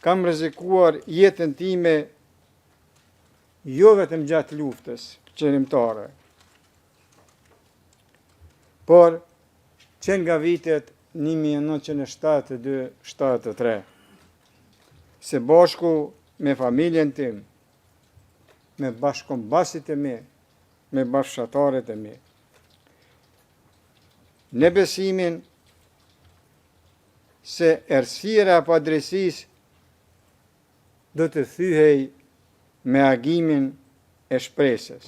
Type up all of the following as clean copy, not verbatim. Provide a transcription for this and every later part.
kam rrezikuar jetën time jo vetëm gjatë luftës qërimtare, por që nga vitet 1972-73, se bashku me familjen tim, me bashkëkombasit e mi, me bashkëshatarët e mi, në besimin se errësira e padrejtisë do të thyhej me agimin e shpresës.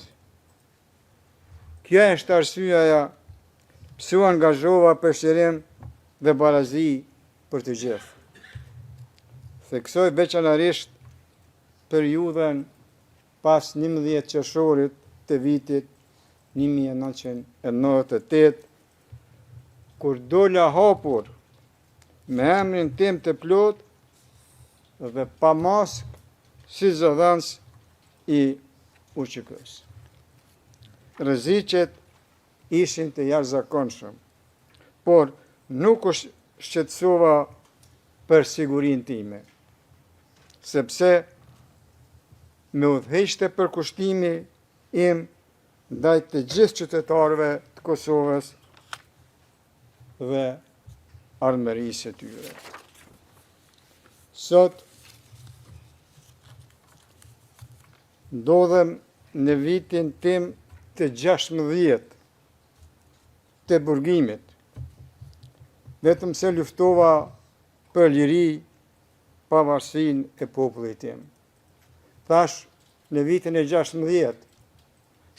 Kjo është arsyeja pse u angazhova për shërim dhe barazi për të gjithë. Theksoj veçanërisht periudhën pas 11 qershorit të vitit 1998, kur dola hapur me emrin tim të plot dhe pa maskë si zëdhënës i UÇK-s. Rreziqet ishin të jashtëzakonshëm, por nuk u shqetësova për sigurinë time, sepse me udhëheqte përkushtimi im ndaj të gjithë qytetarëve të Kosovës dhe armërisë së tyre. Sot ndodhem në vitin tim të 16 të burgimit, vetëm se luftova për liri pavarësinë e popullit tim. Thash në vitin e 16,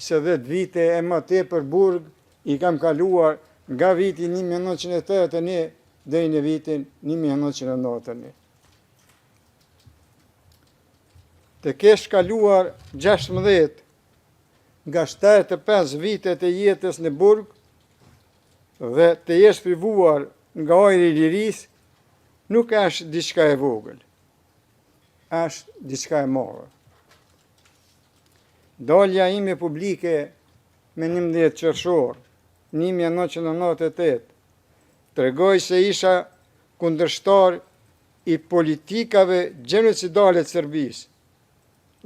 se 10 vite e më tepër burg i kam kaluar nga viti 1981 deri në vitin 1991. Të kesh kaluar 16 nga 75 vitet e jetës në burg dhe të jesh privuar nga ajri i lirisë, nuk është diçka e vogël, është diçka e madhe. Dalja ime publike me 11 qershor 1998 tregoi se isha kundërshtar i politikave gjenocidale të Serbisë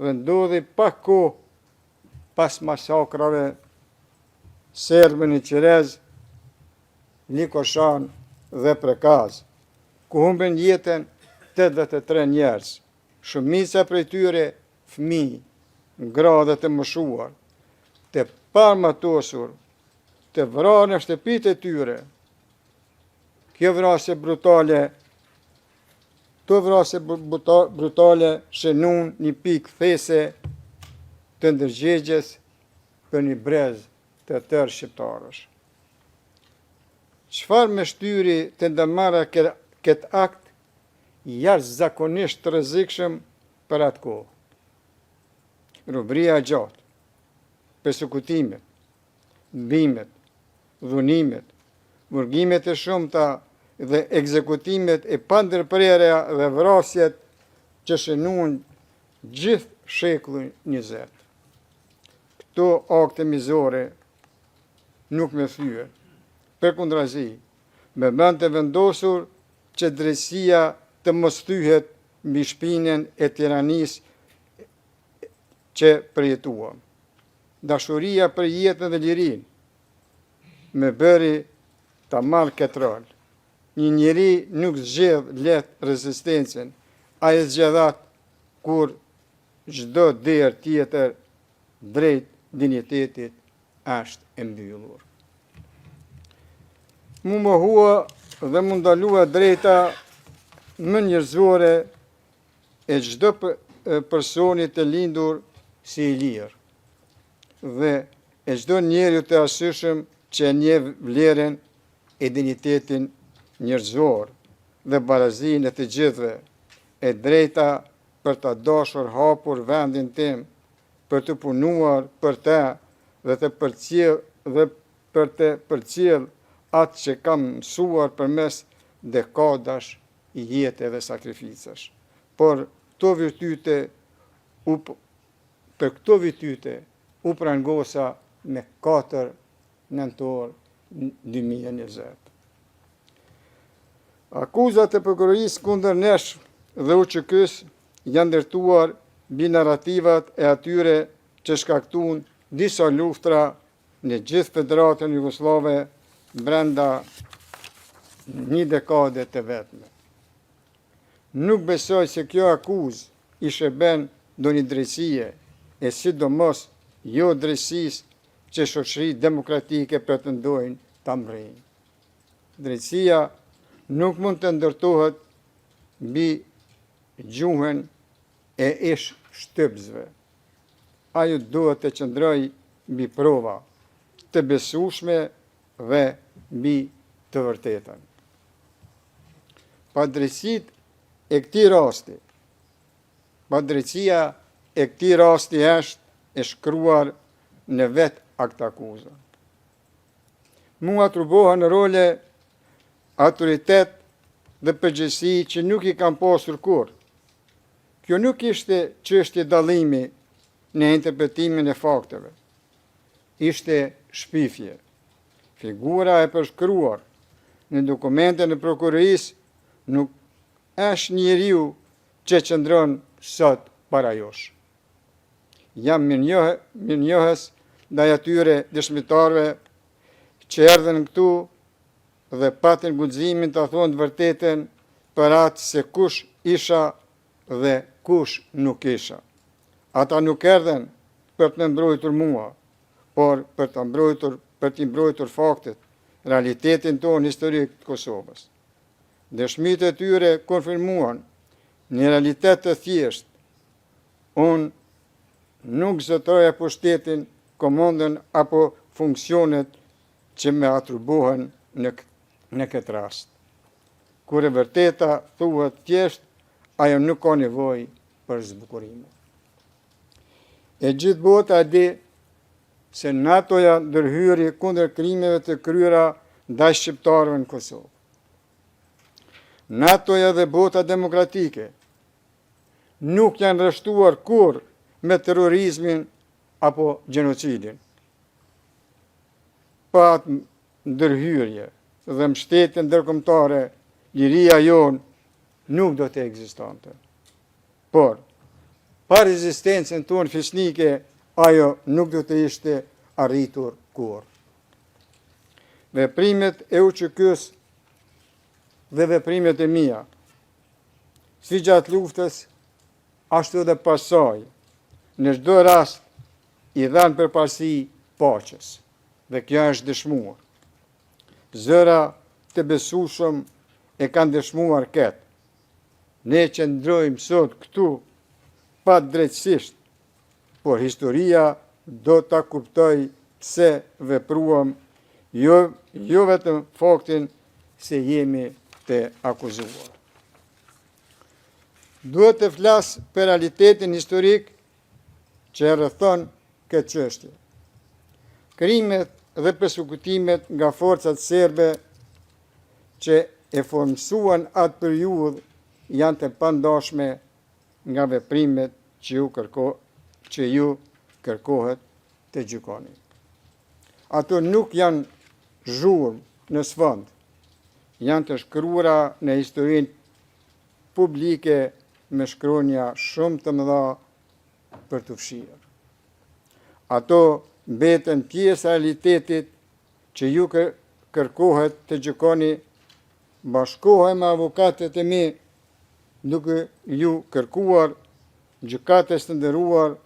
dhe ndodhi pak kohë pas masakrave serbe në Qerez, Likoşan dhe Prekaz, ku humbën jetën 83 njerëz, shumica prej tyre fëmijë, grade të moshuar, të pamatosur, të vrarë në shtëpitë e tyre. Kjo vrasje brutale shënun një pikë these të ndërgjegjes për një brez të tërë shqiptarësh. Çfarë më shtyri të ndërmarra këtë akt jashtëzakonisht të rrezikshëm për atë kohë? Robëria e gjatë, persekutimet, mbimet, dhunimet, burgimet e shumta dhe ekzekutimet e pandërprerja dhe vrasjet që shënuan gjithë shekullin 20. Këto akte mizore nuk me thyer, përkundrazi, me bën të vendosur që drejtësia të mos thyhet mbi shpinën e tiranisë që përjetuam. Dashuria për jetën dhe lirinë me bëri ta marr këtë rol. Një njeri nuk zgjedh lehtë rezistencën, ai zgjedhat kur çdo derë tjetër drejt dinjitetit është e mbyllur. Mu mohua dhe mu ndalua drejta më njerëzore e çdo personi të lindur si i lirë dhe e çdo njeri të arsyeshëm që e njeh vlerën e dinjitetin njerëzor dhe barazinë e të gjithëve, e drejta për të dashur hapur vendin tim, për të punuar për të dhe për të përcjell atë që kam mësuar përmes dekadash i jetë dhe sakrificash. Për këto virtyte u prangosa me 4 nëntor 2020. Akuzat e prokurorisë kundër nesh dhe UÇK-s janë ndërtuar mbi narrativat e atyre që shkaktuan disa luftra në gjithë Federatën Jugoslave brenda një dekade të vetme. Nuk besoj se kjo akuzë i shërben ndonjë drejtësie, e sidomos jo drejtësisë që shoqëritë demokratike pretendojnë ta mbrijnë. Drejtësia nuk mund të ndërtohet mbi gjuhën e ish shtypsve. Ajo duhet të qëndrojë mbi prova të besueshme dhe mbi të vërtetën. Padrejtësia e këtij rasti është e shkruar në vetë akt akuza. Mua atribuohen role, autoritet dhe përgjegjësi që nuk i kam pasur kurrë. Kjo nuk ishte çështje dallimi në interpretimin e fakteve. Ishte shpifje. Figura e përshkruar në dokumentin e prokurorisë nuk është njeriu që qëndron sot para jush. Jam mirënjohës ndaj atyre dëshmitarëve që erdhën këtu dhe patën guximin të thonë të vërtetën për atë se kush isha dhe kush nuk isha. Ata nuk erdhen për të mbrojtur mua, por për të mbrojtur faktet, realitetin tonë historik të Kosovës. Dëshmitë e tyre konfirmuan një realitet të thjeshtë. Unë nuk zëtroja pushtetin, komandën apo funksionet që me atribuohen në këtë rast. Kur e vërteta thuhet thjesht, ajo nuk ka nevojë për zbukurime. E gjithë bota di se NATO-ja ndërhyri kundër krimeve të kryera ndaj shqiptarëve në Kosovë. NATO-ja dhe bota demokratike nuk janë rreshtuar kurrë me terrorizmin apo gjenocidin. Pa atë ndërhyrje dhe mbështetje ndërkombëtare, liria jonë nuk do të ekzistonte. Por, pa rezistencën tonë fisnike, ajo nuk do të ishte arritur kurrë. Veprimet e UÇK-s dhe veprimet e mia, si gjatë luftës, ashtu edhe pasaj, në çdo rast i dhanë përparësi paqes, dhe kjo është dëshmuar. Zëra të besueshëm e kanë dëshmuar këtë. Ne qëndrojmë sot këtu pa drejtësisht, por historia do ta kuptoj pse vepruam, jo vetëm faktin se jemi të akuzuar. Duhet të flas për realitetin historik që rrethon këtë çështje. Krimet dhe persekutimet nga forcat serbe që e formësuan atë periudhë janë të pandashme nga veprimet që ju kërkohet të gjykoni. Ato nuk janë zhurmë në sfond, janë të shkruara në historinë publike me shkronja shumë të mëdha për të fshirë. Ato mbeten pjesë e realitetit që ju kërkohet të gjykoni. Bashkohem me avokatët e mi duke ju kërkuar gjykatës të nderuar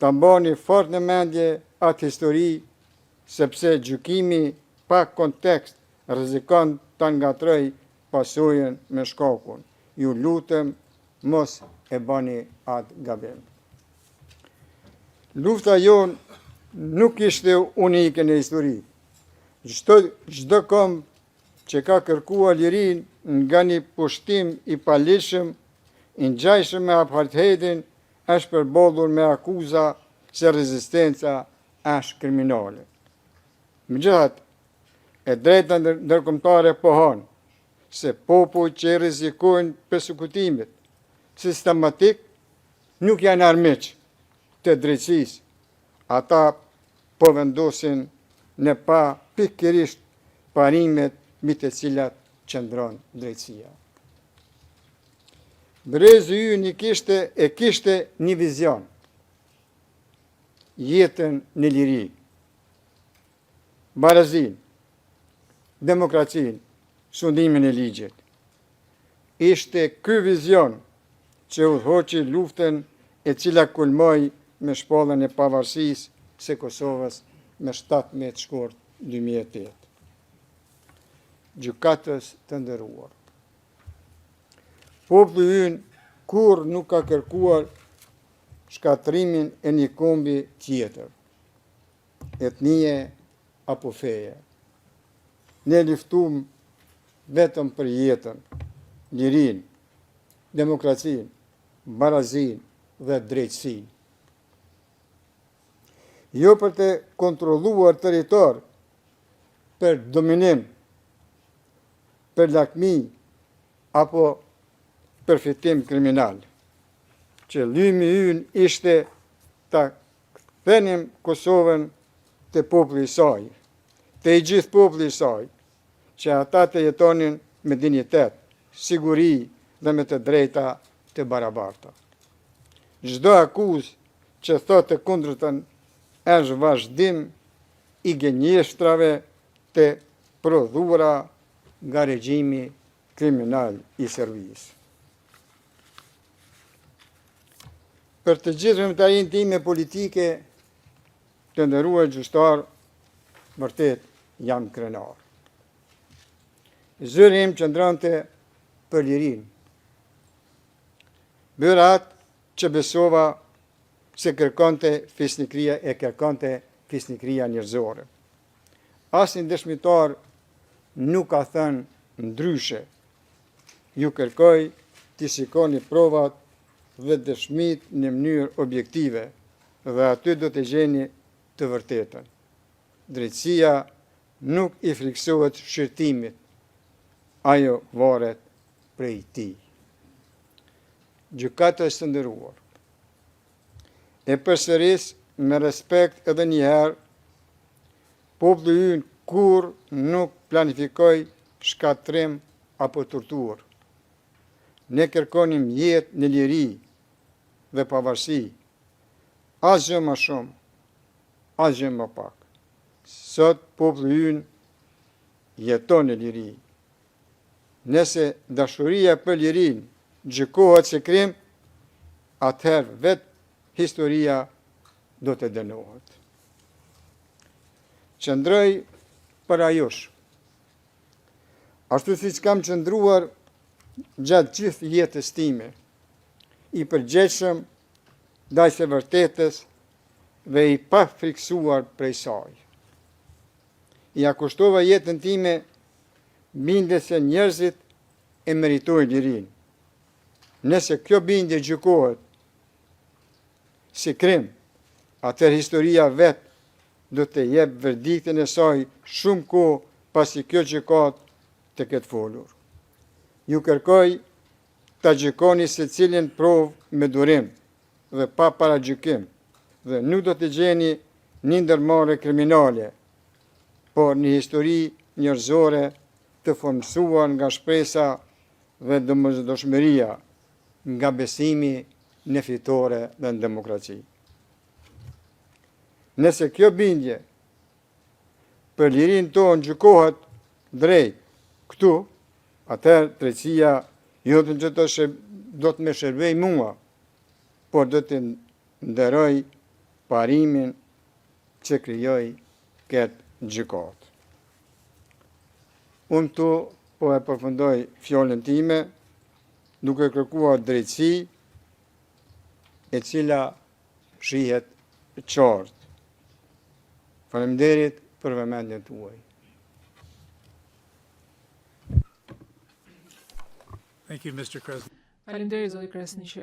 ta mbani fort në mendje atë histori, sepse gjykimi pa kontekst rrezikon ta ngatroj pasojën me shkakun. Ju lutem, mos e bani atë gabim. Lufta jonë nuk ishte unike në histori. Çdo kom që ka kërkuar lirin nga një pushtim i palishëm, i ngjajshëm me apartheidin, është përballur me akuza se rezistenca është kriminale. Megjithatë, e drejta ndërkombëtare pohon se popujt që rrezikojnë persekutimet sistematik nuk janë armiq të drejtësisë. Ata po vendosin në pa pikërisht parimet mbi të cilat qëndron drejtësia. Brezi ynë kishte një vizion, jetën në liri, barazin, demokracin, sundimin e ligjit. Ishte ky vizion që udhëhoqi luftën e cila kulmoi me shpalljen e pavarësisë së Kosovës me 17 shkurt 2008. Gjykatës të nderuar, populli ynë kur nuk ka kërkuar shkatrimin e një kombi tjetër, etnie apo feje. Ne luftuam vetëm për jetën, lirinë, demokracinë, barazinë dhe drejtësinë. Jo për të kontrolluar territor, për dominim, për lakmi apo përfitim kriminal. Qëllimi ynë ishte ta kthenim Kosovën te populli i saj, te i gjithë populli i saj, që ata të jetonin me dinjitet, siguri dhe me të drejta të barabarta. Çdo akuzë që thotë të kundërtën është vazhdim i gënjeshtrave të prodhuara nga regjimi kriminal i Serbisë. Për të gjithë vëmëtarinë time politike, të nderuar gjyqtar, vërtet jam krenar. Zëri im qëndronte për lirinë. Bëra atë që besova se kërkonte fisnikëria njerëzore. Asnjë dëshmitar nuk ka thënë ndryshe. Ju kërkoj të shikoni provat dhe dëshmit në mënyrë objektive dhe aty do të gjeni të vërtetën. Drejtësia nuk i friksohet shërtimit, ajo varet prej tij. Gjykatës së nderuar, e përsëris me respekt edhe një herë, populli ynë kur nuk planifikoi shkatrim apo torturë. Ne kërkonim jetë në liri dhe pavarësi, asgjë më shumë, asgjë më pak. Sot populli ynë jeton në liri. Nëse dashuria për lirinë gjykohet si krim, atëherë vetë historia do të dënohet. Qëndroj për ajosh, ashtu siç kam qëndruar gjatë gjithë jetës time, i përgjegjshëm ndaj së vërtetës dhe i pa friksuar prej saj. Ja kushtova jetën time bindje se njerëzit e meritojnë lirinë. Nëse kjo bindje gjykohet si krim, atëherë historia vetë do të jep verdiktin e saj shumë kohë pasi kjo gjykatë të ketë folur. Ju kërkoj ta gjykoni secilin provë me durim dhe pa paragjykim, dhe nuk do të gjeni një ndërmarrje kriminale, por një histori njerëzore të formsuar nga shpresa dhe domosdoshmëria, nga besimi në fitore dhe në demokraci. Nëse kjo bindje për lirinë tonë gjykohet drejt këtu, atëherë drejtësia jo do të më shërbej mua, por do të nderoj parimin që krijoj këtë gjykatë. Unë tu po e përfundoj fjalën time duke kërkuar drejtësi e cila shihet qartë. Faleminderit për vëmendjen tuaj. Thank you, Mr. Kresny. Faleminderit, zoti Kresniqi.